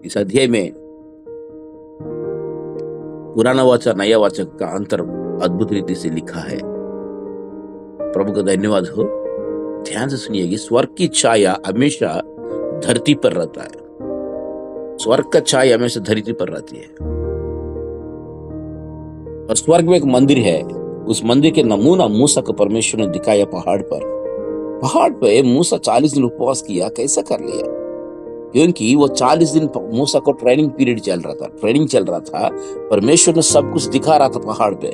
इस अध्याय में पुराना वचन नया वचन का अंतर अद्भुत रीति से लिखा है। प्रभु का धन्यवाद हो। ध्यान से सुनिएगी, स्वर्ग की छाया हमेशा धरती पर रहता है। स्वर्ग का छाया हमेशा धरती पर रहती है। और स्वर्ग में एक मंदिर है, उस मंदिर के नमूना मूसा को परमेश्वर ने दिखाया पहाड़ पर। पहाड़ पे मूसा 40 दिन उपवास किया। कैसा कर लिया? क्योंकि वो 40 दिन मूसा को ट्रेनिंग पीरियड चल रहा था। परमेश्वर ने सब कुछ दिखा रहा था पहाड़ पे,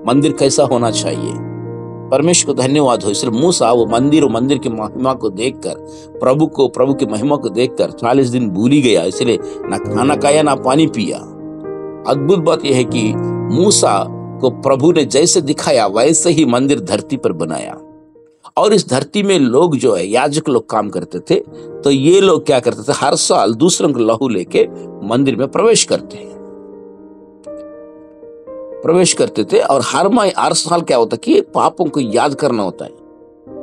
मंदिर कैसा होना चाहिए। परमेश्वर को धन्यवाद हो। इसलिए मूसा वो मंदिर की महिमा को देखकर, प्रभु की महिमा को देखकर 40 दिन भूल ही गया। इसलिए ना खाना खाया ना पानी पिया। अद्भुत बात यह है कि मूसा को प्रभु ने जैसे दिखाया वैसे ही मंदिर धरती पर बनाया। और इस धरती में लोग जो है, याजक लोग काम करते थे। तो ये लोग क्या करते थे, हर साल दूसरों को लहू लेके मंदिर में प्रवेश करते थे। और हर साल क्या होता कि पापों को याद करना होता है।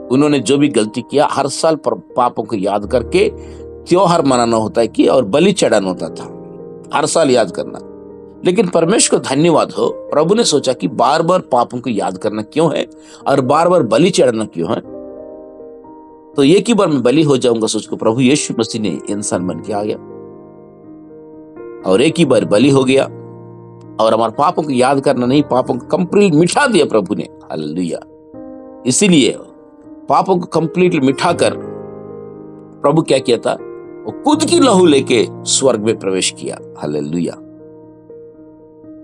उन्होंने जो भी गलती किया हर साल पापों को याद करके त्योहार मनाना होता है कि, और बलि चढ़ाना होता था, हर साल याद करना। लेकिन परमेश्वर को धन्यवाद हो, प्रभु ने सोचा कि बार बार पापों को याद करना क्यों है और बार बार बलि चढ़ाना क्यों है। तो एक ही बार में बलि हो जाऊंगा सोच को प्रभु यीशु मसीह ने इंसान बन के आ गया और एक ही बार बलि हो गया। और हमारे पापों को याद करना नहीं, पापों को कंप्लीट मिटा दिया प्रभु ने। हालेलुया। इसीलिए पापों को कंप्लीटली मिटाकर प्रभु क्या किया था, वो खुद की लहू लेके स्वर्ग में प्रवेश किया। हालेलुया।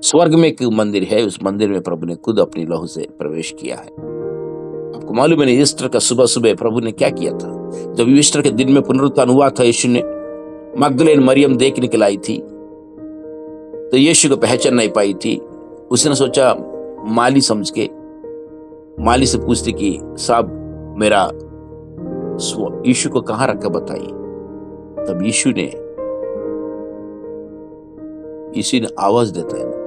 स्वर्ग में एक मंदिर है, उस मंदिर में प्रभु ने खुद अपनी लहू से प्रवेश किया है। आपको मालूम है ईस्टर का सुबह सुबह प्रभु ने क्या किया था? जब ईस्टर के दिन में पुनरुत्थान हुआ था, यीशु ने मगदलेन मरियम देख निकल आई थी। तो यीशु को पहचान नहीं पाई थी। उसने सोचा, माली समझ के माली से पूछती कि साहब मेरा यीशु को कहां रखा बताइए। तब यीशु ने आवाज देता है,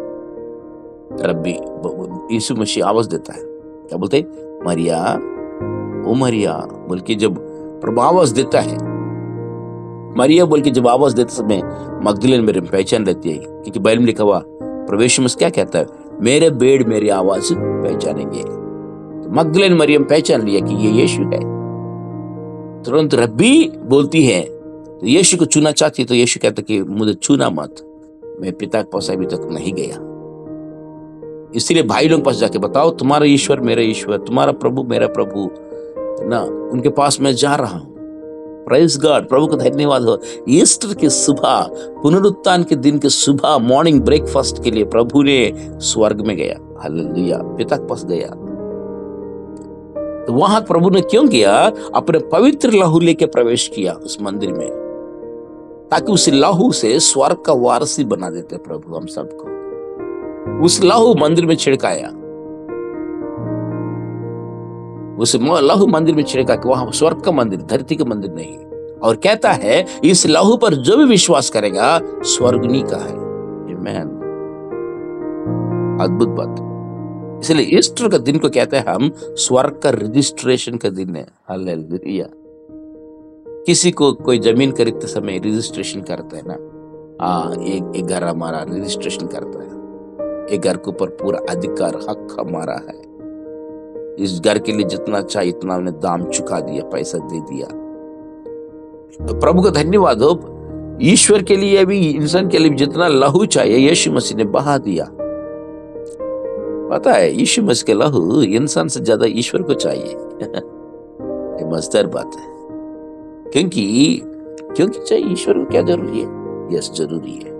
रब्बी यीशु मसीह आवाज देता है, क्या बोलते, मरिया, ओ मरिया बोल के जब प्रभु आवाज देता है, मरिया बोल के जब आवाज देते समय मगदलेन मरियम पहचान लेती है। क्योंकि बाइबल में लिखा हुआ प्रभु यीशु मसीह क्या कहता है, मेरे भेड़ मेरी आवाज पहचानेंगे। तो मगदलेन मरियम पहचान लिया कि ये यीशु है। तुरंत रब्बी बोलती है। तो यीशु को छूना चाहती है। तो यीशु कहता कि मुझे छूना मत, मैं पिता के पास अभी तक नहीं गया। इसलिए भाई लोग पास जाके बताओ, तुम्हारा ईश्वर मेरा ईश्वर, तुम्हारा प्रभु मेरा प्रभु ना, उनके पास मैं जा रहा हूं। Praise God. प्रभु का धन्यवाद हो। ईस्टर के सुबह, पुनरुत्थान के दिन के सुबह मॉर्निंग ब्रेकफास्ट के लिए प्रभु ने स्वर्ग में गया। हालेलुया। पिता के पास गया। तो वहां प्रभु ने क्यों किया? अपने पवित्र लहू लेके प्रवेश किया उस मंदिर में, ताकि उस लहू से स्वर्ग का वारसी बना देते प्रभु हम सबको। उस लहू मंदिर में छिड़काया, उस लहू मंदिर में छिड़का कि वहां स्वर्ग का मंदिर, धरती का मंदिर नहीं। और कहता है इस लहू पर जो भी विश्वास करेगा स्वर्गनी का है। आमीन। अद्भुत बात। इसलिए ईस्टर का दिन को कहते हैं हम स्वर्ग का रजिस्ट्रेशन का दिन है। हालेलुया। किसी को कोई जमीन खरीदते समय रजिस्ट्रेशन करता है ना, एक घर हमारा रजिस्ट्रेशन करता है, एक घर के ऊपर पूरा अधिकार हक हमारा है। इस घर के लिए जितना चाहिए इतना हमने दाम चुका दिया, पैसा दे दिया। तो प्रभु का धन्यवाद हो। ईश्वर के लिए भी, इंसान के लिए भी जितना लहू चाहिए यीशु मसीह ने बहा दिया। पता है यीशु मसीह के लहू इंसान से ज्यादा ईश्वर को चाहिए। ये मजेदार बात है। क्योंकि चाहिए ईश्वर को क्या जरूरी है? यस, जरूरी है।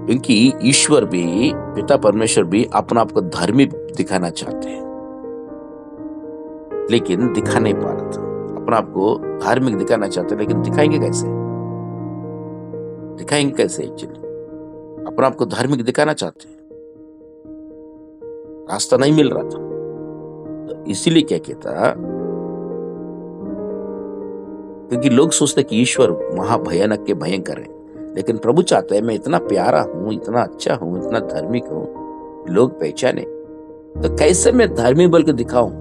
क्योंकि ईश्वर भी, पिता परमेश्वर भी अपना आप को धार्मिक दिखाना चाहते हैं, लेकिन दिखा नहीं पा रहा था। अपना आप को धार्मिक दिखाना चाहते हैं, लेकिन दिखाएंगे कैसे? एक्चुअली अपना आप को धार्मिक दिखाना चाहते हैं, रास्ता नहीं मिल रहा था। तो इसीलिए क्या कहता, क्योंकि लोग सोचते कि ईश्वर महाभयानक के भयंकर है, लेकिन प्रभु चाहता है मैं इतना प्यारा हूं, इतना अच्छा हूं, इतना धार्मिक हूं, लोग पहचाने। तो कैसे मैं धार्मिक बल के दिखाऊं?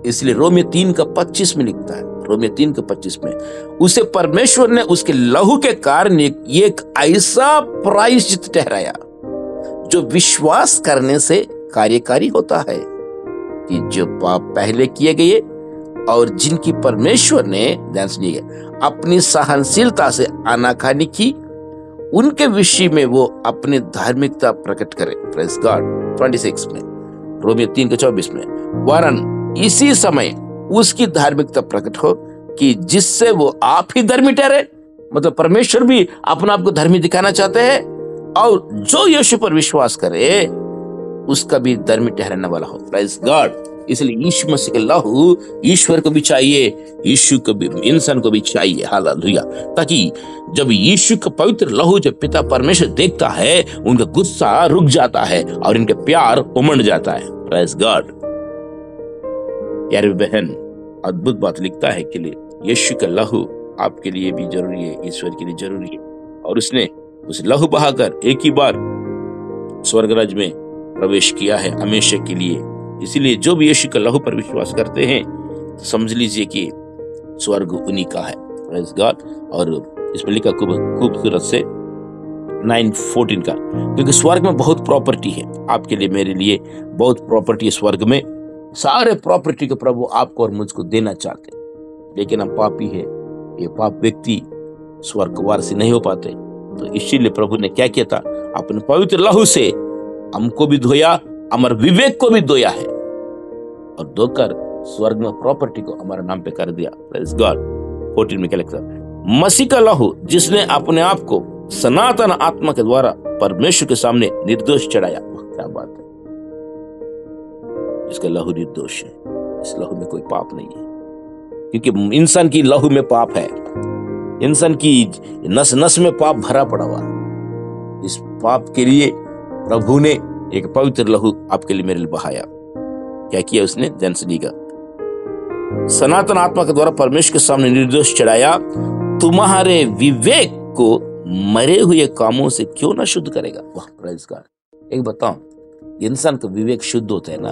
इसलिए रोमियो 3:25 में लिखता है, रोमियो 3:25 में, उसे परमेश्वर ने उसके लहू के कारण एक ऐसा प्रायश्चित ठहराया जो विश्वास करने से कार्यकारी होता है, कि जो पाप पहले किए गए और जिनकी परमेश्वर ने ध्यान सुनिए अपनी सहनशीलता से आनाकानी की, उनके विषय में वो अपनी धार्मिकता प्रकट करे। Praise God. 26 में, रोमियो 3:24 में, वरन इसी समय उसकी धार्मिकता प्रकट हो कि जिससे वो आप ही धर्मी ठहरे। मतलब परमेश्वर भी अपना आपको धर्मी दिखाना चाहते हैं, और जो यीशु पर विश्वास करे उसका भी धर्मी ठहराने वाला हो। Praise God. इसलिए यीशु मसीह का लहू ईश्वर को भी चाहिए, यीशु को भी, इंसान को भी चाहिए। हालेलुया। ताकि जब यीशु का पवित्र लहू जब पिता परमेश्वर देखता है, उनका गुस्सा रुक जाता है और इनके प्यार उमड़ जाता है। Praise God. यार बहन, अद्भुत बात लिखता है कि यीशु का लहू आपके लिए भी जरूरी है, ईश्वर के लिए जरूरी है, और उसने उस लहू बहाकर एक ही बार स्वर्गराज में प्रवेश किया है हमेशा के लिए। इसीलिए जो भी यीशु के लहू पर विश्वास करते हैं, तो समझ लीजिए कि स्वर्ग उन्हीं का है। Praise God. और इसमें लिखा खूबसूरत से 9:14 का, क्योंकि स्वर्ग में बहुत प्रॉपर्टी है, आपके लिए मेरे लिए बहुत प्रॉपर्टी है स्वर्ग में। सारे प्रॉपर्टी को प्रभु आपको और मुझको देना चाहते, लेकिन हम पापी है, ये पाप व्यक्ति स्वर्गवासी नहीं हो पाते। तो इसीलिए प्रभु ने क्या किया था, अपने पवित्र लहू से हमको भी धोया, हमारे विवेक को भी धोया है, और धोकर स्वर्ग में प्रॉपर्टी को हमारे नाम पे कर दिया। Praise God. 14 में क्या लिखा, मसीह का लहू जिसने अपने आप को सनातन आत्मा के द्वारा परमेश्वर के सामने निर्दोष चढ़ाया। क्या बात है, इसका लहू निर्दोष है, इस लहू में कोई पाप नहीं है, क्योंकि इंसान की लहू में पाप है, इंसान की नस नस में पाप भरा पड़ा हुआ। इस पाप के लिए प्रभु ने एक पवित्र लहू आपके लिए मेरे लिए बहाया। क्या किया उसने, ध्यान सुनिएगा, सनातन आत्मा के द्वारा परमेश्वर के सामने निर्दोष चढ़ाया, तुम्हारे विवेक को मरे हुए कामों से क्यों ना शुद्ध करेगा। वाह, प्रेज़ गॉड। एक बताओ, इंसान का विवेक शुद्ध होता है ना,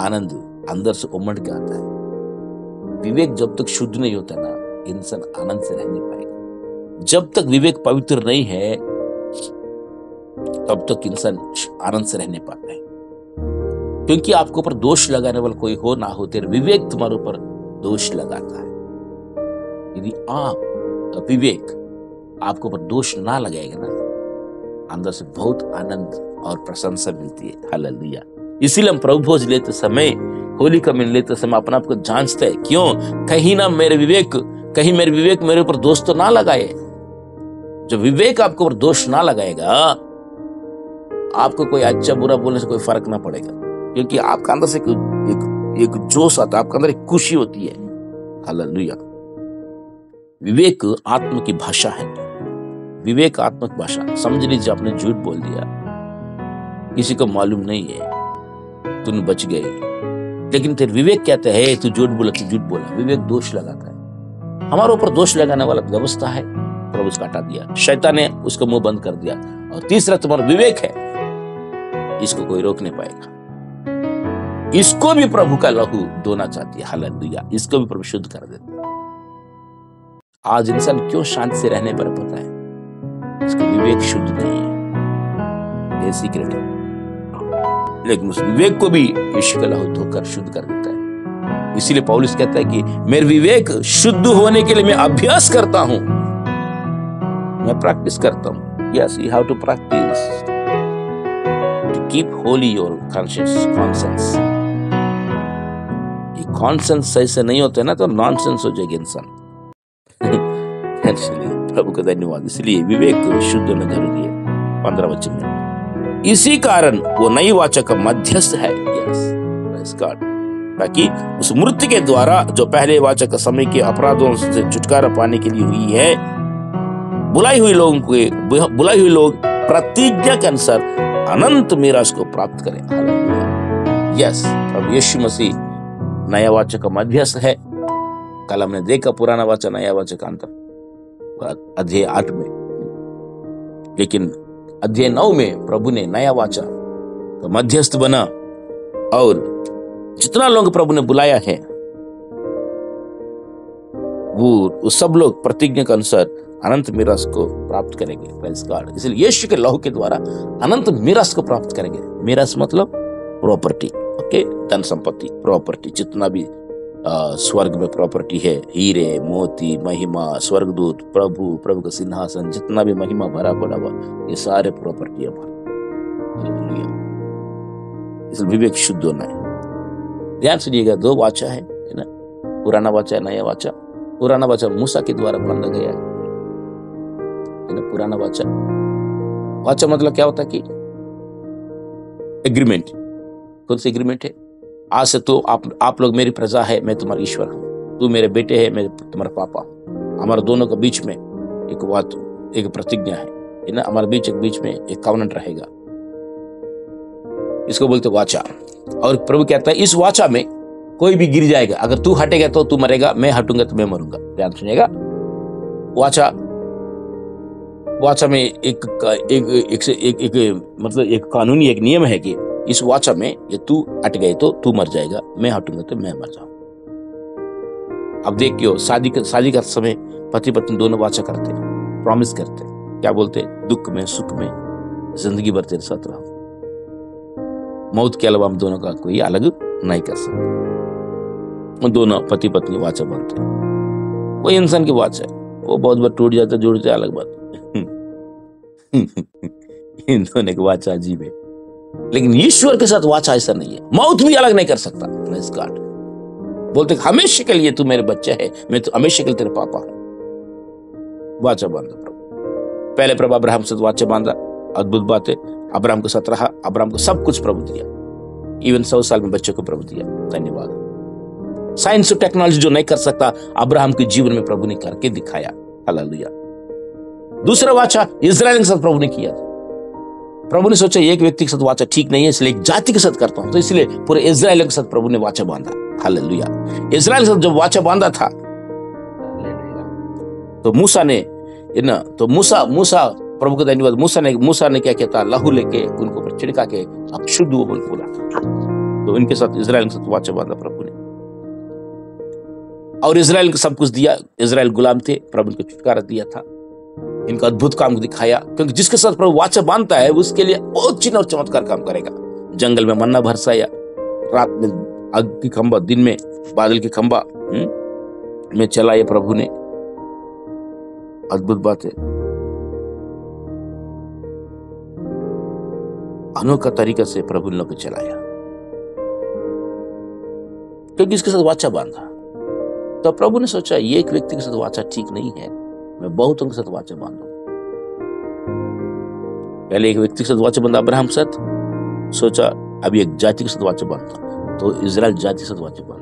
आनंद अंदर से उमड़ के आता है। विवेक जब तक शुद्ध नहीं होता ना, इंसान आनंद से रह नहीं पाएगा। जब तक विवेक पवित्र नहीं है, तब तक इंसान आनंद से रह नहीं पाता है, क्योंकि आपके ऊपर दोष लगाने वाला कोई हो ना हो, तेरे विवेक तुम्हारे ऊपर दोष लगाता है। यदि आप विवेक आपके ऊपर दोष ना लगाएगा ना, अंदर से बहुत आनंद और प्रशंसा मिलती है। हालेलुया। इसीलिए हम प्रभु भोज लेते समय, होली का मिल लेते समय अपने आप को जांचते हैं, क्यों, कहीं मेरे विवेक मेरे ऊपर दोष तो ना लगाए। जब विवेक आपके ऊपर दोष ना लगाएगा, आपको कोई अच्छा बुरा बोलने से कोई फर्क ना पड़ेगा, क्योंकि आपका अंदर से एक जोश आता है, आपके अंदर एक खुशी होती है। हालेलुया। विवेक आत्मा की भाषा है। विवेक आत्मा की भाषा। समझ लीजिए आपने झूठ बोल दिया, किसी को मालूम नहीं है, तुम बच गए, लेकिन तेरे विवेक कहते हैं तू झूठ बोला। विवेक दोष लगाता है। हमारे ऊपर दोष लगाने वाला व्यवस्था है, प्रभु उसका हटा दिया, शैतान ने उसका मुंह बंद कर दिया। और तीसरा तुम्हारा विवेक है, इसको कोई रोक नहीं पाएगा। इसको भी प्रभु का लहू धोना चाहती है। हालेलुया। इसको भी प्रभु शुद्ध कर देता है। आज इंसान क्यों शांति से रहने पर पता है, इसका विवेक शुद्ध नहीं है, ये सीक्रेट है। लेकिन उस विवेक को भी यीशु का लहू धोकर शुद्ध कर देता है। इसीलिए पौलुस कहता है कि मेरे विवेक शुद्ध होने के लिए मैं अभ्यास करता हूं, मैं प्रैक्टिस करता हूं। Yes, you have to practice to keep holy your conscious. ये कॉन्शियस सही से नहीं होते ना, तो नॉनसेंस हो जाएगा इंसान। प्रभु का धन्यवाद। इसलिए विवेक शुद्ध होना जरूरी है। 15 वचन में, इसी कारण वो नई वाचा का मध्यस्थ है। यस, ताकि उस मृत्यु के द्वारा जो पहले वाचा का समय के अपराधों से छुटकारा पाने के लिए हुई है, बुलाई हुई लोग प्रतिज्ञा के अनुसार अनंत मीरास को प्राप्त करें। यस, प्रभु यीशु मसीह नया वाचा का मध्यस्थ है। कल हमने देखा पुराना वाचा नया वाचा का अंतर अध्याय 8 में, लेकिन अध्याय 9 में प्रभु ने नया वाचा का मध्यस्थ बना, और जितना लोग प्रभु ने बुलाया है वो सब लोग प्रतिज्ञा के अनुसार अनंत मीरास को प्राप्त करेंगे। Praise God. इसलिए यीशु के लहू के द्वारा अनंत मीरास को प्राप्त करेंगे। मीरास मतलब प्रॉपर्टी, ओके, धन संपत्ति, प्रॉपर्टी, जितना भी स्वर्ग में प्रॉपर्टी है, हीरे मोती महिमा, स्वर्गदूत, प्रभु का सिंहासन, जितना भी महिमा भरा पड़ा हुआ, ये सारे प्रॉपर्टी है। इसलिए विवेक शुद्ध होना है। ध्यान सुनिएगा, 2 वाचा है ना, पुराना वाचा है, नया वाचा। पुराना वाचा मूसा के द्वारा बांधा गया है ना, पुराना वाचा। वाचा मतलब क्या होता है कि एग्रीमेंट। कौन सी एग्रीमेंट है? आज से तो आप लोग मेरी प्रजा है, मैं तुम्हारा ईश्वर हूं, तू मेरे बेटे है, मैं तुम्हारा पापा हूं। हमारे दोनों के बीच में एक प्रतिज्ञा है ना, हमारे बीच में एक कॉवेनेंट रहेगा। इसको बोलते वाचा। और प्रभु कहता है इस वाचा में कोई भी गिर जाएगा, अगर तू हटेगा तो तू मरेगा, मैं हटूंगा तो मैं मरूंगा। ध्यान सुनिएगा, वाचा में एक मतलब एक कानूनी एक नियम है कि इस वाचा में ये तू हट गए तो तू मर जाएगा, मैं हटूंगा तो मैं मर जाऊंगा। अब देखियो, शादी का समय पति पत्नी दोनों वाचा करते, प्रॉमिस करते, क्या बोलते? दुख में सुख में जिंदगी भर तेरे साथ रहो, मौत के अलावा हम दोनों का कोई अलग नहीं कर सकते। दोनों पति पत्नी वाचा बनते हैं। वो इंसान की वाचा है, वो बहुत बार टूट जाता है, जुड़ जाता है, अलग बात। इन दोनों की वाचा अजीब है, लेकिन ईश्वर के साथ वाचा ऐसा नहीं है। मौत भी अलग नहीं कर सकता। Praise God. बोलते हमेशा के लिए तू मेरे बच्चा है, मैं तो हमेशा के लिए तेरे पापा हूं। वाचा बांधा प्रभु। पहले प्रभु अब्राहम से वाचा बांधा, अद्भुत बात है। अब्राहम को साथ रहा, अब्राहम को सब कुछ प्रभु दिया, इवन 100 साल में बच्चों को प्रभु दिया। धन्यवाद। साइंस और टेक्नोलॉजी जो नहीं कर सकता, अब्राहम के जीवन में प्रभु ने करके दिखाया। हालेलुया। दूसरा वाचा इजराइल के साथ प्रभु ने किया। प्रभु ने सोचा एक व्यक्ति के साथ वाचा ठीक नहीं है, इसलिए एक जाति के साथ करता हूं, तो इसलिए पूरे इजराइल के साथ प्रभु ने वाचा बांधा। हालेलुया। इजराइल के साथ जब वाचा बांधा था तो मूसा ने ना, तो मूसा प्रभु का धन्यवाद, मूसा ने क्या किया था? लहू लेके उनको पर छिड़का के अब शुद्ध वो बोला। तो इनके साथ इजराइल के साथ वाचा बांधा प्रभु ने, और इजराइल को सब कुछ दिया। इजराइल गुलाम थे, प्रभु को छुटकारा दिया था, इनका अद्भुत काम दिखाया। क्योंकि जिसके साथ प्रभु वाचा बांधता है उसके लिए बहुत चिन्ह और चमत्कार काम करेगा। जंगल में मन्ना बरसाया, रात में आग की खंबा, दिन में बादल की खंबा में चलाया प्रभु ने। अद्भुत बात है। अनोखा तरीका से प्रभु ने लोग चलाया, क्योंकि इसके साथ वाचा बांधा। तो प्रभु ने सोचा ये एक व्यक्ति के साथ वाचा ठीक नहीं है, मैं बहुतों के साथ वाचा बांधूं। पहले एक व्यक्ति के साथ वाचा बांधा अब्राहम के साथ, सोचा अभी एक जाति के साथ वाचा बांधता, तो इजराइल जाति के साथ वाचा बांधा।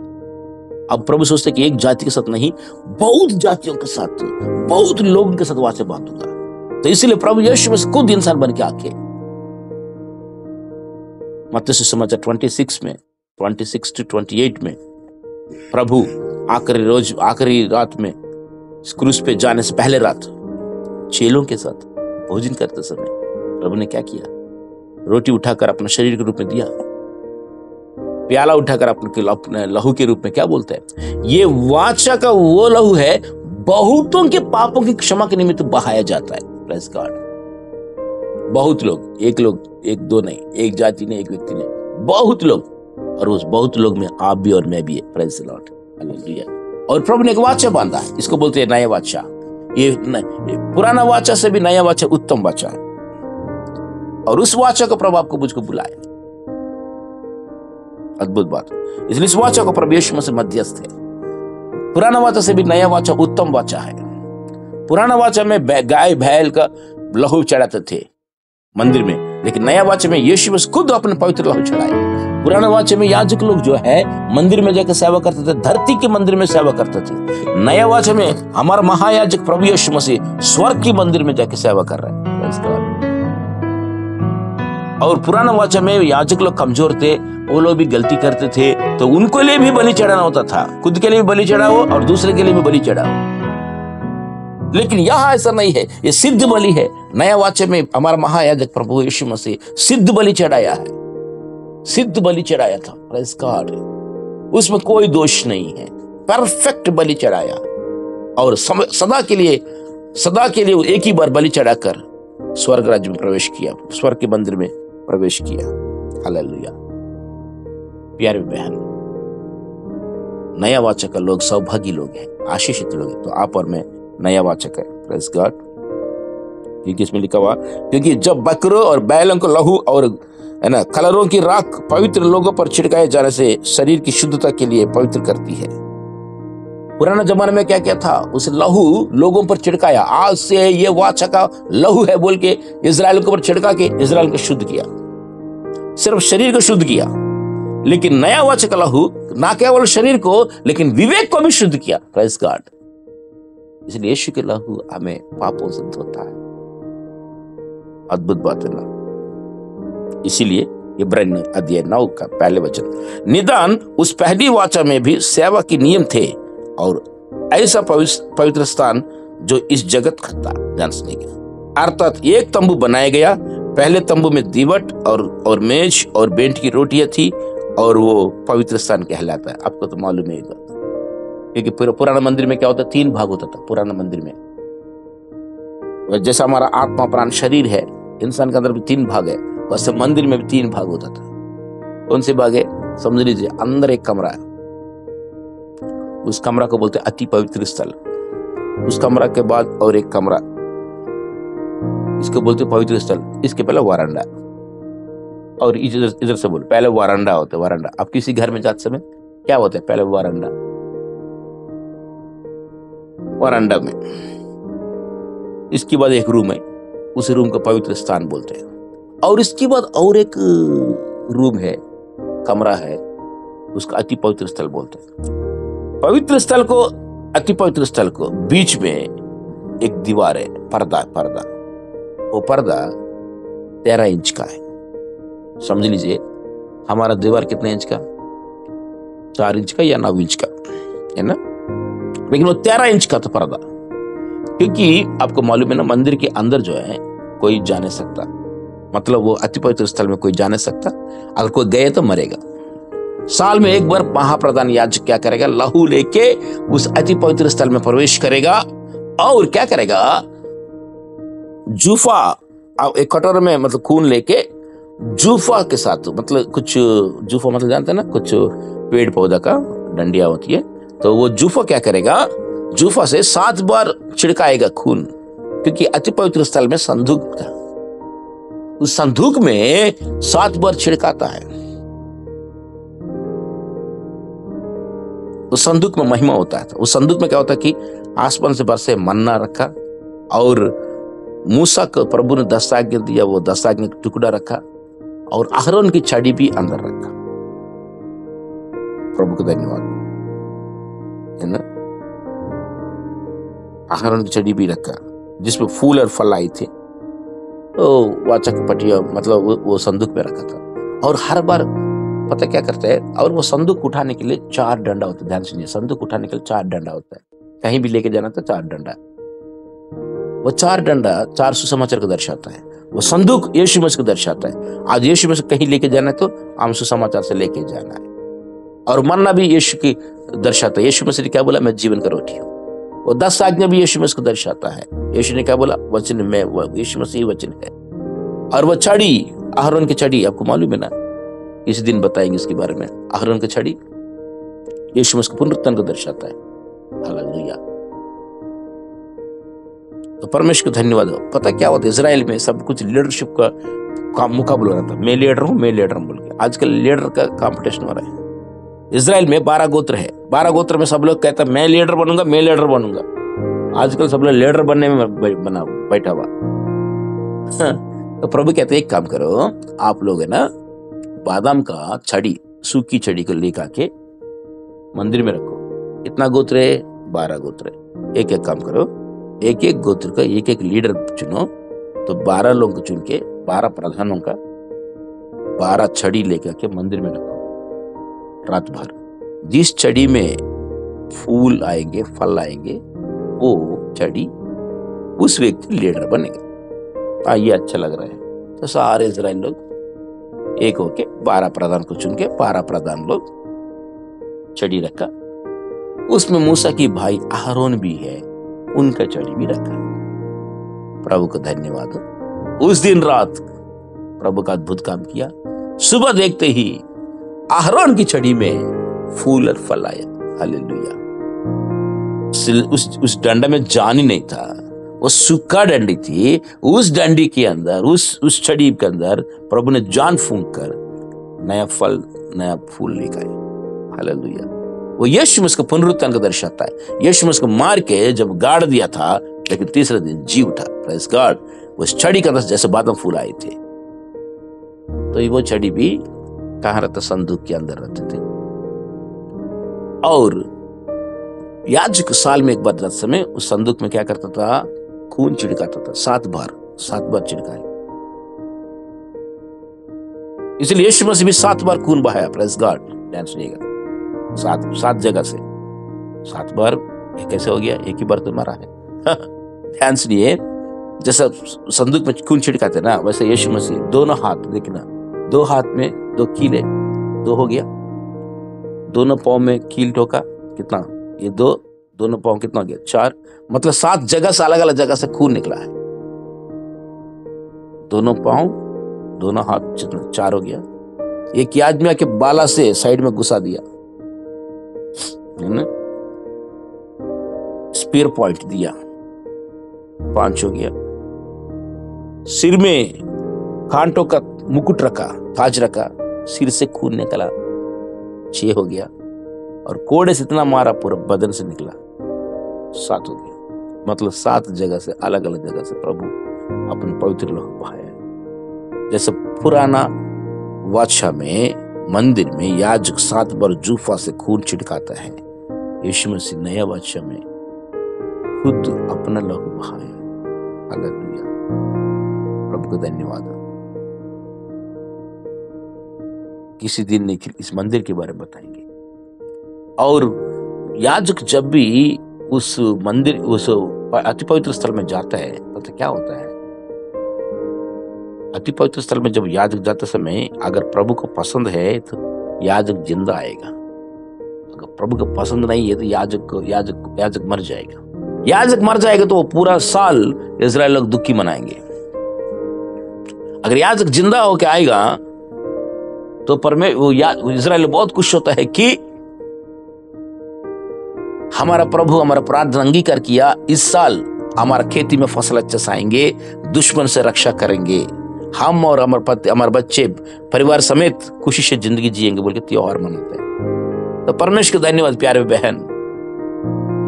अब प्रभु सोचते कि एक जाति के साथ नहीं, बहुत जातियों के साथ, बहुत लोगों के साथ वाचा बांधूंगा। तो इसलिए प्रभु यीशु मसीह खुद इंसान बन के आके मत्ती सुसमाचार 26 में 26 to 28 में प्रभु आखिरी रात में क्रूस पे जाने से पहले रात चेलों के साथ भोजन करते समय प्रभु ने क्या किया? रोटी उठाकर अपने शरीर के रूप में दिया, प्याला उठाकर अपने लहू के रूप में, क्या बोलते हैं? ये वाचा का वो लहू है, बहुतों के पापों की क्षमा के निमित्त बहाया जाता है। Praise God. बहुत लोग, एक दो नहीं, एक जाति ने, एक व्यक्ति ने, बहुत लोग, और उस बहुत लोग में आप भी और मैं भी है। Praise the Lord. हालेलुया। और प्रभु ने एक वाचा बांधा है, इसको बोलते हैं नया वाचा। ये पुराना वाचा से भी नया वाचा उत्तम वाचा है, और उस वाचा को प्रभु आपको मुझको बुलाया। अद्भुत बात। इसलिए इस वाचा को प्रभु यीशु मसीह मध्यस्थ है। पुराना वाचा से भी नया वाचा उत्तम वाचा है। पुराना वाचा में गाय बैल का लहू चढ़ाते थे मंदिर में, लेकिन नया वाचा में यीशु मसीह खुद अपने पवित्र लहू चढ़ाए। पुराने वाचे में याजक लोग जो है मंदिर में जाकर सेवा करते थे, धरती के मंदिर में सेवा करते थे। नया वाचे में हमारा महायाजक प्रभु यीशु मसीह स्वर्ग के मंदिर में जाकर सेवा कर रहे हैं। और पुराना वाचा में याजक लोग कमजोर थे, वो लोग भी गलती करते थे, तो उनको लिए भी बलि चढ़ाना होता था। खुद के लिए भी बलि चढ़ाओ और दूसरे के लिए भी बलि चढ़ाओ। लेकिन यहां ऐसा नहीं है, ये सिद्ध बलि है। नया वाचे में हमारा महायाजक प्रभु यीशु मसीह सिद्ध बलि चढ़ाया है, सिद्ध बलि चढ़ाया था। Praise God. उसमें कोई दोष नहीं है, परफेक्ट बलि चढ़ाया। और सदा के लिए वो एक ही बार बलि चढ़ाकर स्वर्ग राज्य में प्रवेश किया, स्वर्ग के मंदिर में प्रवेश किया। हालेलुया। प्यारे बहन, नया वाचा का लोग सौभागी लोग हैं, आशीषित लोग हैं। तो आप और मैं नया वाचक है। Praise God. क्योंकि इसमें लिखा हुआ, क्योंकि जब बकरों और बैलों को लहू और कलरों की राख पवित्र लोगों पर छिड़काए जाने से शरीर की शुद्धता के लिए पवित्र करती है। पुराना जमाने में क्या क्या था, उस लहू लोगों पर छिड़काया। आज से ये वाचा का लहू है बोल के इजराइल के ऊपर छिड़का के इजराइल को शुद्ध किया, सिर्फ शरीर को शुद्ध किया। लेकिन नया वाचा का लहू ना केवल शरीर को लेकिन विवेक को भी शुद्ध किया। Praise God. इसलिए यीशु के लहू हमें पापों से धोता है। अद्भुत बात है ना। इसीलिए इब्रानी अध्याय 9 का पहले वचन, निदान उस पहली वाचा में भी सेवा के नियम थे और ऐसा पवित्र स्थान जो इस जगत का था जांचने के, अर्थात एक तंबू बनाया गया। पहले तंबू में दीवट और मेज और बेंट की रोटियां थी और वो पवित्र स्थान कहलाता है। आपको तो मालूम है, क्योंकि पुराना मंदिर में क्या होता, 3 भाग होता था पुराना मंदिर में। जैसा हमारा आत्मा प्राण शरीर है, इंसान के अंदर भी 3 भाग है, वैसे मंदिर में भी 3 भाग होता था। कौन से भाग है? समझ लीजिए, अंदर एक कमरा है, उस कमरा को बोलते हैं अति पवित्र स्थल। उस कमरा के बाद और एक कमरा, इसको बोलते पवित्र स्थल। इसके पहले वारंडा, और इधर से बोल, पहले वारंडा होता है। वारंडा, आप किसी घर में जाते समय क्या होता है? पहले वारंडा में, इसके बाद एक रूम है, उस रूम को पवित्र स्थान बोलते हैं। और इसके बाद और एक रूम है, कमरा है, उसका अति पवित्र स्थल बोलते हैं। पवित्र स्थल को, अति पवित्र स्थल को बीच में एक दीवार है, पर्दा। वो पर्दा 13 इंच का है। समझ लीजिए, हमारा दीवार कितने इंच का? 4 इंच का या 9 इंच का है ना, लेकिन वो 13 इंच का था पर्दा। क्योंकि आपको मालूम है ना, मंदिर के अंदर जो है कोई जा नहीं सकता, मतलब वो अति पवित्र स्थल में कोई जा नहीं सकता। अगर कोई गए तो मरेगा। साल में एक बार महाप्रधान याजक क्या करेगा? लहू लेके उस अति पवित्र स्थल में प्रवेश करेगा और क्या करेगा? जूफा, एक कटोरे में मतलब खून लेके जूफा के साथ, मतलब कुछ जूफा मतलब जानते हैं ना, कुछ पेड़ पौधा का डंडिया होती है, तो वो जूफा क्या करेगा? जूफा से 7 बार छिड़काएगा खून, क्योंकि अति पवित्र स्थल में संदूक था। उस संदूक में 7 बार छिड़काता है। उस संदूक में महिमा होता है। उस संदूक में क्या होता है कि आसमान से बरसे मन्ना रखा, और मूसा को प्रभु ने 10 आज्ञा दिया, वो 10 आज्ञा का टुकड़ा रखा, और अहरोन की छड़ी भी अंदर रखा। प्रभु को धन्यवाद, है ना। अहरोन की छड़ी भी रखा जिसमें फूल और फल आए थे। तो वाचक पटिया मतलब वो संदूक में रखा था। और हर बार पता क्या करते हैं, और वो संदूक उठाने के लिए 4 डंडा होता है। ध्यान सुनिए, संदूक उठाने के लिए 4 डंडा होता है। कहीं भी लेके जाना तो 4 डंडा। वो 4 डंडा 4 सुसमाचार को दर्शाता है। वो संदूक यीशु मसीह को दर्शाता है। आज यीशु मसीह कहीं लेके जाना है तो हम सुसमाचार से लेके जाना है। और मन्ना भी यीशु की दर्शाता है। यीशु मसीह ने क्या बोला? मैं जीवन का रोटी हूँ। वो 10 आज्ञा भी यीशु मसीह को दर्शाता है। यीशु ने क्या बोला? वचन में, यीशु मसीह वचन है। और वो छड़ी, अहरोन की छड़ी, आपको मालूम है ना, इस दिन बताएंगे इसके बारे में। अहरोन की छड़ी यीशु मसीह पुनरुत्थान को दर्शाता है। हालेलुया। तो परमेश्वर को धन्यवाद। पता क्या होता है, इजराइल में सब कुछ लीडरशिप का मुकाबला हो रहा था। मैं लीडर हूं बोल के। आजकल लीडर का कंपटीशन हो रहा है। इजराइल में 12 गोत्र है। 12 गोत्र में सब लोग कहते हैं मैं लीडर बनूंगा। आजकल सब लोग लीडर बनने में बैठा हुआ। तो प्रभु कहते हैं एक काम करो, आप लोग है ना, बादाम का छड़ी, सूखी छड़ी को लेकर के मंदिर में रखो। कितना गोत्र है? 12 गोत्र है। एक काम करो, एक गोत्र का एक लीडर चुनो। तो 12 लोगों को चुन के, 12 प्रधानों का 12 छड़ी लेकर के मंदिर में रखो रात भर। जिस छड़ी में फूल आएंगे, फल आएंगे, वो छड़ी उस व्यक्ति लीडर बनेगा। ये अच्छा लग रहा है। तो सारे इजराइल लोग एक होके 12 प्रधान को चुन के 12 प्रधान लोग छड़ी रखा। उसमें मूसा की भाई आरोन भी है, उनका छड़ी भी रखा है। प्रभु को धन्यवाद हो। उस दिन रात प्रभु का अद्भुत काम किया। सुबह देखते ही आरोन की छड़ी में फूल और फल आया। हालेलुया। उस डंडा में जान ही नहीं था, वो सूखा डंडी थी। उस डंडी के अंदर, उस छड़ी के अंदर प्रभु ने जान फूंक कर नया फल, नया फूल लेकर आए। हालेलुया। वो यीशु मसीह का पुनरुत्थान का दर्शाता है। यीशु मसीह को मार के जब गाड़ दिया था, लेकिन तीसरे दिन जी उठा। Praise God. उस छड़ी का जैसे बादाम फूल आए थे। तो वो छड़ी भी कहाँ रहता? संदूक के अंदर रहते थे। और याजक साल में एक बार रात समय उस संदूक में क्या करता था? खून छिड़काता था। 7 बार छिड़काए। इसलिए यीशु मसीह भी 7 बार खून बहाया। Praise God. ध्यान सुनिएगा। 7 जगह से 7 बार। कैसे हो गया? एक ही बार तो मरा है। ध्यान सुनिए। जैसा संदूक में खून छिड़काते ना, वैसे यीशु मसीह दोनों हाथ, देखना, 2 हाथ में 2 कीले, 2 हो गया। दोनों पांव में कील ठोका, कितना? ये 2, दोनों पांव कितना हो गया? 4। मतलब 7 जगह से, अलग अलग जगह से खून निकला है। दोनों पांव, दोनों हाथ, जितना 4 हो गया। एक याजमिया के बाला से साइड में घुसा दिया, स्पीयर पॉइंट दिया, 5 हो गया। सिर में कांटों का मुकुट रखा, ताज रखा, सिर से खून निकला, 6 हो गया। और कोड़े से इतना मारा पूरा बदन से निकला, 7 हो गया। मतलब 7 जगह से, अलग अलग जगह से प्रभु अपने पवित्र लहू बहाया। जैसे पुराना वाचा में मंदिर में याजक 7 बार जूफा से खून छिड़काता है, यीशु मसीह नया वाचा में खुद अपना लहू बहाया। हालेलुया। प्रभु को धन्यवाद। किसी दिन इस मंदिर के बारे में बताएंगे। और याजक जब भी उस मंदिर, उस अति पवित्र स्थल में जाता है, तो क्या होता है? अति पवित्र स्थल में जब याजक जाते समय अगर प्रभु को पसंद है तो याजक जिंदा आएगा। अगर प्रभु को पसंद नहीं है तो याजक मर जाएगा। याजक मर जाएगा तो वो पूरा साल इजराइल लोग दुखी मनाएंगे। अगर याजक जिंदा होकर आएगा तो इजराइल बहुत खुश होता है कि हमारा प्रभु हमारा प्रार्थना अंगीकार किया, इस साल हमारा खेती में फसल अच्छे से आएंगे, दुश्मन से रक्षा करेंगे, हम और हमारे पति, हमारे बच्चे, परिवार समेत खुशी से जिंदगी जिएंगे बोल के त्योहार मनाते हैं। तो परमेश्वर को धन्यवाद प्यारे बहन।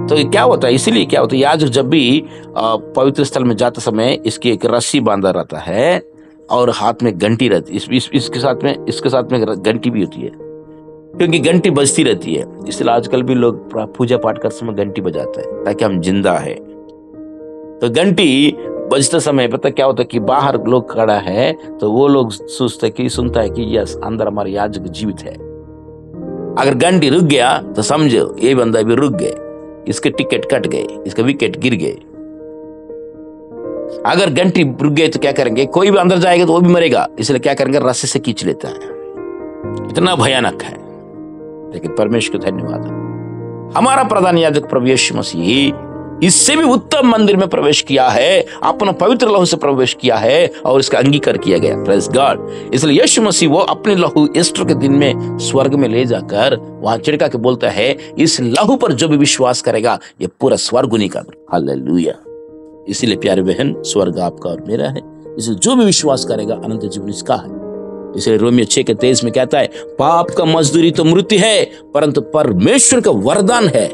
तो ये क्या होता है? इसीलिए क्या होता है, याजक जब भी पवित्र स्थल में जाते समय इसकी एक रस्सी बांधा रहता है और हाथ में घंटी रहती है। इसके साथ में घंटी भी होती है, क्योंकि घंटी बजती रहती है। इसलिए आजकल भी लोग पूजा पाठ करते समय घंटी बजाते हैं ताकि हम जिंदा है। तो घंटी बजते समय पता क्या होता है कि बाहर लोग खड़ा है तो वो लोग सुनता है कि यस, अंदर हमारे याजक जीवित है। अगर घंटी रुक गया तो समझो ये बंदा भी रुक गए, इसके टिकट कट गए, इसका विकेट गिर गए। अगर घंटी रुक गए तो क्या करेंगे? कोई भी अंदर जाएगा तो वो भी मरेगा। इसलिए क्या करेंगे? रस्सी से खींच लेता है। इतना भयानक है। लेकिन परमेश्वर को धन्यवाद, हमारा प्रधान याजक प्रभु यीशु मसीह इससे भी उत्तम मंदिर में प्रवेश किया है, अपना पवित्र लहू से प्रवेश किया है और इसका अंगीकार किया गया। Praise God. इसलिए यीशु मसीह वो अपने लहू ईस्टर के दिन में स्वर्ग में ले जाकर वहां छिड़का के बोलता है, इस लहू पर जो भी विश्वास करेगा ये पूरा स्वर्ग उन्हीं का। हालेलुया। इसीलिए प्यारे बहन, स्वर्ग आपका और मेरा है। इसलिए जो भी विश्वास करेगा अनंत जीवन इसका है। इसलिए रोमियो 6:23 में कहता है, पाप का मजदूरी तो मृत्यु है, परंतु परमेश्वर का वरदान है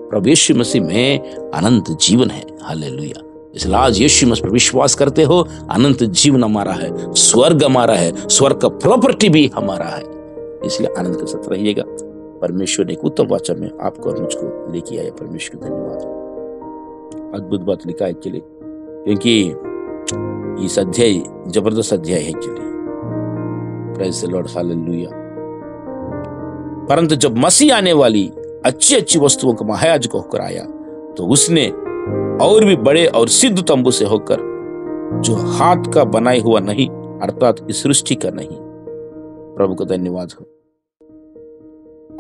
प्रभु यीशु मसीह में अनंत जीवन है। हालेलुया। इसलिए आज यीशु मसीह पर विश्वास करते हो, अनंत जीवन हमारा है, स्वर्ग हमारा है, स्वर्ग का प्रॉपर्टी भी हमारा है। इसलिए आनंद के साथ रहिएगा। परमेश्वर ने एक उत्तम वाचा में आपको और मुझको लेके आया। परमेश्वर को धन्यवाद। अद्भुत बात लिखा है एक्चुअली, क्योंकि इस अध्याय जबरदस्त अध्याय है actually. Praise the Lord. Hallelujah. परंतु जब मसीह आने वाली अच्छी अच्छी वस्तुओं का महायाजक होकर आया तो उसने और भी बड़े और सिद्ध तंबू से होकर, जो हाथ का बनाया हुआ नहीं, अर्थात इस सृष्टि का नहीं। प्रभु को धन्यवाद हो।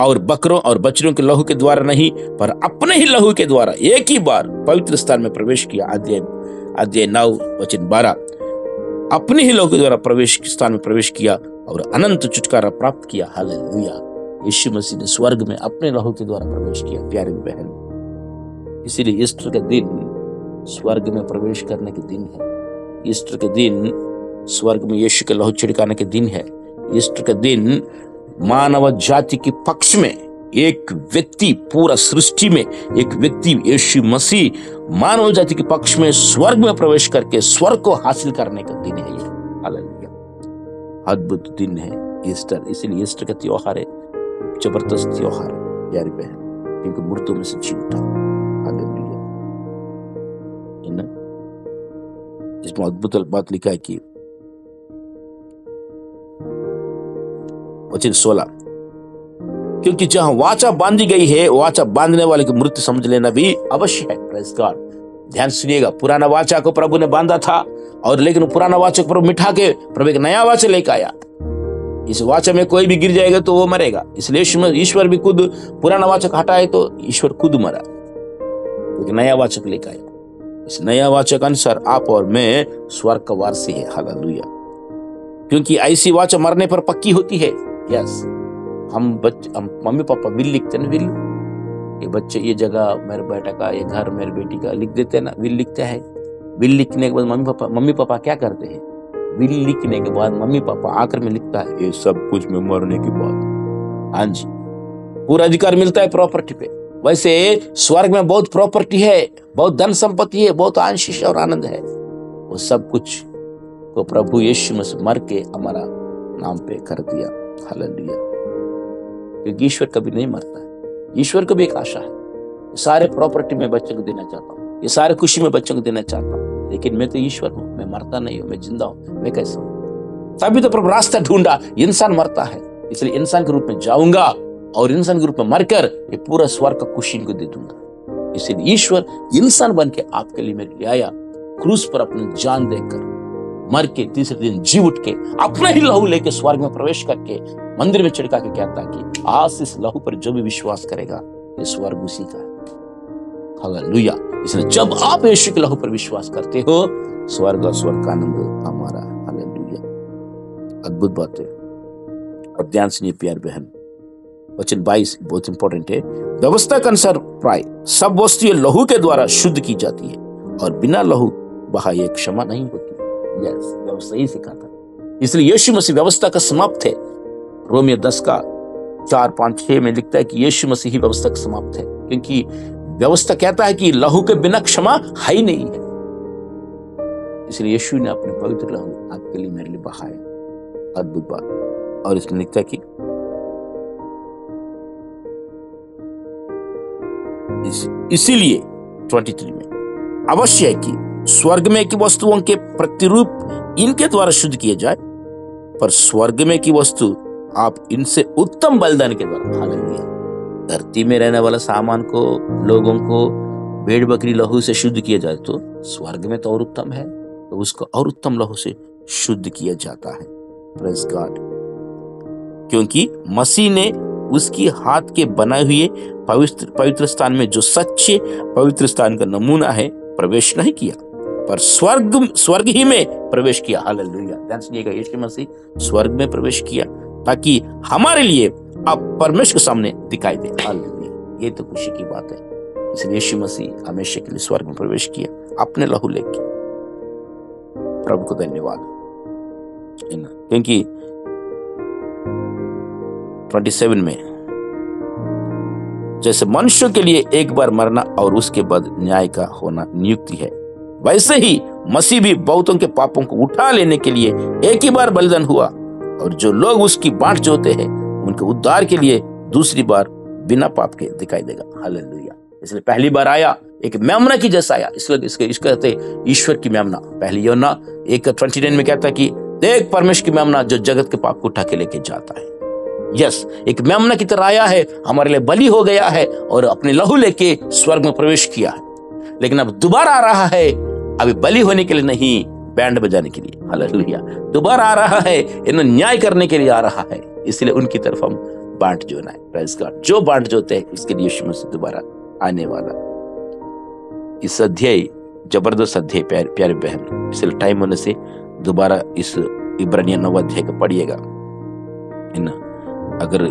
और बकरों और बछड़ों के लहू के द्वारा नहीं, पर अपने ही लहू के द्वारा एक ही बार पवित्र स्थान में प्रवेश किया। अध्याय 9 वचन 12। अपने ही लहू के द्वारा प्रवेश स्थान में प्रवेश किया और अनंत छुटकारा प्राप्त किया। हालेलुया। यीशु मसीह ने स्वर्ग में अपने लहू के द्वारा प्रवेश किया। प्यारे बहन, इसीलिए ईस्टर का दिन स्वर्ग में प्रवेश करने के दिन है। ईस्टर के दिन स्वर्ग में यीशु के लहू छिड़काने के दिन है। ईस्टर का दिन मानव जाति के पक्ष में एक व्यक्ति, पूरा सृष्टि में एक व्यक्ति यीशु मसीह मानव जाति के पक्ष में स्वर्ग में प्रवेश करके स्वर्ग को हासिल करने का दिन है ये। हालेलुया। अद्भुत दिन है ईस्टर। इसीलिए ईस्टर का त्योहार है, जबरदस्त त्योहार है प्यारी बहन, क्योंकि मृत्यु में से जी उठा। हालेलुया। इसमें अद्भुत बात लिखा है कि वचन 16, क्योंकि जहां वाचा बांधी गई है, वाचा बांधने वाले की मृत्यु समझ लेना भी अवश्य है। Praise God. ध्यान सुनिएगा, पुराना वाचा को प्रभु ने बांधा था, और लेकिन पुराना वाचा को प्रभु मिठा के प्रभु एक नया वाचा लेकर आया। इस वाचा में कोई भी गिर जाएगा तो वो मरेगा, इसलिए ईश्वर भी खुद पुराना वाचा हटाए तो ईश्वर खुद मरा, एक नया वाचक लेकर आया। इस नया वाचक अनुसार आप और मैं स्वर्ग का वारसी है। हालेलुया। क्योंकि ऐसी वाचा मरने पर पक्की होती है। यस, हम मम्मी पापा विल लिखते ना, विल, ये बच्चे ये जगह मेरे बेटा का, ये घर मेरे बेटी का लिख देते हैं ना, विल लिखते हैं। विल लिखने के बाद मम्मी पापा क्या करते हैं? विल लिखने के बाद मम्मी पापा आखिर में लिखता है ये सब कुछ में मरने के बाद। हाँ जी, पूरा अधिकार मिलता है प्रॉपर्टी पे। वैसे स्वर्ग में बहुत प्रॉपर्टी है, बहुत धन संपत्ति है, बहुत आशीष और आनंद है। वो सब कुछ को प्रभु यीशु मसीह मर के हमारा नाम पे कर दिया। हालेलुया। क्योंकि ईश्वर कभी नहीं मरता है। ईश्वर को भी एक आशा है, ये सारे प्रॉपर्टी में बच्चों को देना चाहता हूँ, ये सारे खुशी में बच्चों को देना चाहता हूँ, लेकिन मैं तो ईश्वर हूँ, मैं मरता नहीं हूँ, मैं जिंदा हूँ, मैं कैसा हूँ? तभी तो प्रभु रास्ता ढूंढा, इंसान मरता है, इसलिए इंसान के रूप में जाऊंगा और इंसान के रूप में मरकर ये पूरा स्वर्ग का खुशी इनको दे दूंगा। इसलिए ईश्वर इंसान बन के आपके लिए मेरे लिए आया, क्रूस पर अपनी जान देकर मर के तीसरे दिन जी उठ के अपना ही लहू लेके स्वर्ग में प्रवेश करके मंदिर में छिड़का के कहता कि आज इस लहू पर जो भी विश्वास करेगा ये स्वर्ग उसी का है। हालेलुया। इसलिए जब आप यीशु के लहू पर विश्वास करते हो, स्वर्ग और स्वर्ग का आनंद हमारा। हालेलुया। अद्भुत बात है। अब ध्यान सुनिए प्यार बहन, वचन 22 बहुत इंपॉर्टेंट है। व्यवस्था के अनुसार प्राय सब वस्तुएं लहू के द्वारा शुद्ध की जाती है और बिना लहू बहाए क्षमा नहीं होती। यस, व्यवस्था ही सिखाता। इसलिए यीशु मसीह व्यवस्था का समाप्त है। रोमियो 10 का 4, 5, 6 में लिखता है कि यीशु मसीह ही व्यवस्था का समाप्त है, क्योंकि व्यवस्था कहता है कि लहू के बिना क्षमा है ही नहीं है। इसलिए यीशु ने अपने पवित्र लहू आपके लिए मेरे लिए बहाया। अद्भुत बात। और इसमें लिखता है कि इसीलिए 23 में अवश्य है कि स्वर्ग में की वस्तुओं के प्रतिरूप इनके द्वारा शुद्ध किए जाए, पर स्वर्ग में की वस्तु आप इनसे उत्तम बलिदान के द्वारा। हालेलुया। धरती में रहने वाला सामान को, लोगों को भेड़ बकरी लहू से शुद्ध किया जाए तो स्वर्ग में तो और उत्तम है, तो उसको और उत्तम लहू से शुद्ध किया जाता है। Praise God. क्योंकि मसीह ने उसकी हाथ के बनाए हुए पवित्र स्थान में, जो सच्चे पवित्र स्थान का नमूना है, प्रवेश नहीं किया, पर स्वर्ग ही में प्रवेश किया। हालेलुया। ध्यान सुनिएगा, यीशु मसीह स्वर्ग में प्रवेश किया ताकि हमारे लिए अब परमेश्वर के सामने दिखाई दे। हालेलुया। ये तो खुशी की बात है। इसलिए यीशु मसीह हमेशा के लिए स्वर्ग में प्रवेश किया अपने लहू लेके। प्रभु को धन्यवाद। क्योंकि 27 में जैसे मनुष्यों के लिए एक बार मरना और उसके बाद न्याय का होना नियुक्ति है, वैसे ही मसीह भी बहुतों के पापों को उठा लेने के लिए एक ही बार बलिदान हुआ, और जो लोग उसकी बाट जोते हैं उनके उद्धार के लिए दूसरी बार बिना पाप के दिखाई देगा। हालेलुया। इसलिए पहली बार आया एक मेमना की जैसा आया, इसलिए इसको कहते हैं ईश्वर की मेमना। पहली यूहन्ना 1:29 में कहता है कि देख परमेश्वर की मेमना जो जगत के पाप को उठा के लेके जाता है। यस, एक मेमना की तरह आया है, हमारे लिए बलि हो गया है और अपने लहू लेके स्वर्ग में प्रवेश किया है। लेकिन अब दोबारा आ रहा है, अभी बलि होने के लिए नहीं, बैंड बजाने के लिए। हालेलुया। दोबारा आ रहा है, इन्हें न्याय करने के लिए आ रहा है। इसलिए उनकी तरफ हम बांट जोना है। Praise God. जो बांट जोते हैं इसके लिए यीशु मसीह दोबारा आने वाला। इस अध्याय जबरदस्त अध्याय प्यारे बहन, इसलिए टाइम होने से दोबारा इस इब्रानियों 9 अध्याय को पढ़िएगा। अगर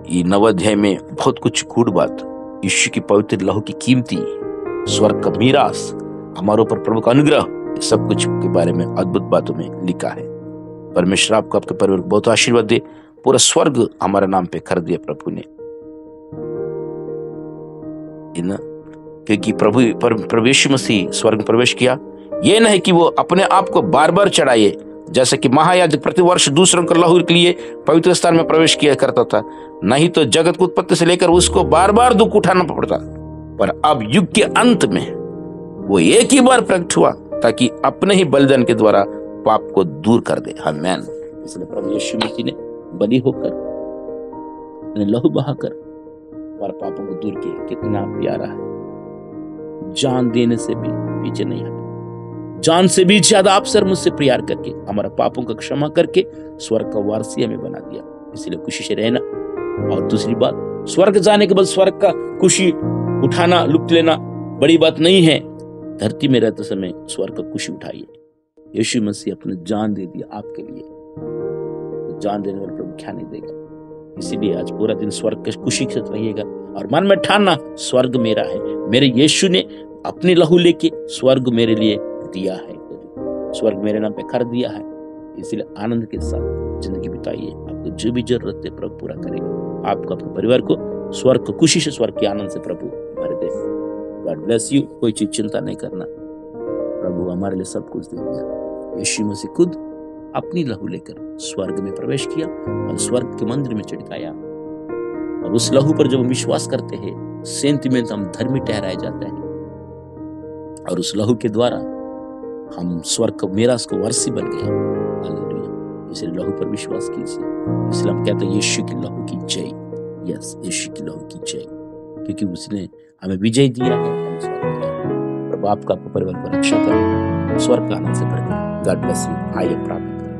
ये 9 अध्याय में बहुत कुछ गूढ़ बात, यीशु की पवित्र लहू की कीमती, स्वर्ग का मीरास, हमारे ऊपर प्रभु का अनुग्रह, सब कुछ के बारे में अद्भुत बातों में लिखा है। परमेश्वर आपको, आपके परिवार को बहुत आशीर्वाद दे। पूरा स्वर्ग हमारे नाम पे कर दिया प्रभु ने, क्योंकि प्रभु यीशु मसीह स्वर्ग में प्रवेश किया। ये नहीं कि वो अपने आप को बार बार चढ़ाए, जैसे कि महायाजक प्रतिवर्ष दूसरों के लहू के लिए पवित्र स्थान में प्रवेश किया करता था, नहीं तो जगत की उत्पत्ति से लेकर उसको बार बार दुख उठाना पड़ता। पर अब युग के अंत में वो एक ही बार प्रकट हुआ ताकि अपने ही बलिदान के द्वारा पाप को दूर कर दे। आमीन। इसलिए प्रभु यीशु मसीह ने बलि होकर, अपने लहू बहाकर हमारे पापों को दूर किया। कितना प्यारा है। जान देने से भी पीछे नहीं हटा, जान से भी ज्यादा आप सर मुझसे प्यार करके हमारा पापों का क्षमा करके स्वर्ग का वारसी हमें बना दिया। इसलिए खुशी से रहना। और दूसरी बात, स्वर्ग जाने के बाद स्वर्ग का खुशी उठाना, लुट लेना बड़ी बात नहीं है। धरती में रहते समय स्वर्ग का खुशी उठाइए। यीशु मसीह अपने जान दे दिया आपके लिए, तो जान देने वाला प्रभु क्या नहीं देगा। इसीलिए आज पूरा दिन स्वर्ग के खुशी के साथ रहिएगा और मन में ठानना, स्वर्ग मेरा है। मेरे यीशु ने अपनी लहू लेके स्वर्ग मेरे लिए दिया है, स्वर्ग मेरे नाम पे कर दिया है। इसलिए आनंद के साथ जिंदगी बिताइए। आपको जो भी जरूरत है प्रभु पूरा करेगा। आपको, अपने परिवार को स्वर्ग को खुशी से, स्वर्ग के आनंद से प्रभु भर दे। God bless you. कोई चीज चिंता नहीं करना, प्रभु हमारे लिए सब कुछ दे दिया। यीशु मसीह खुद अपनी लहू लेकर स्वर्ग में प्रवेश किया और स्वर्ग के मंदिर में चढ़काया। और उस लहू पर जब हम विश्वास करते हैं, सेंटिमेंट, हम धर्मी ठहराए जाते हैं। और उस लहू के द्वारा हम स्वर्ग का मीरास को वारसी बन गए। हालेलुया। इसलिए लहू पर विश्वास कीजिए। इसलिए हम कहते हैं यीशु की लहू की जय। यस, यीशु की लहू की जय, क्योंकि उसने हमें विजय दिया है। प्रभु आपका, आपके परिवार को रक्षा करें, स्वर्ग का आनंद से भर दे। God bless you. आइए प्रार्थना करें।